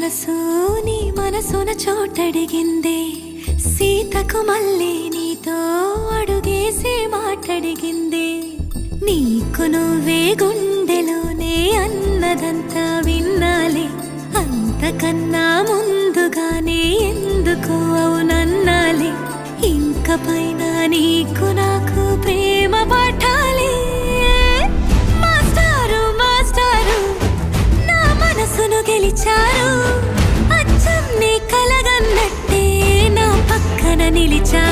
మనసు నీ మనసున చోటడిగిందే, సీతకు మళ్ళీ నీతో అడుగేసి మాటడిగిందే. నీకు నువ్వే గుండెలోనే అన్నదంతా విన్నాలే, అంతకన్నా ముందుగానే ఎందుకు అవునన్నాలే. ఇంక పైన నీకు నాకు ప్రేమ పాఠాలే. మాస్టారు మాస్టారు నా మనసును గెలిచారు, అచ్చం నీ కలగన్నట్టే నా పక్కన నిలిచారు.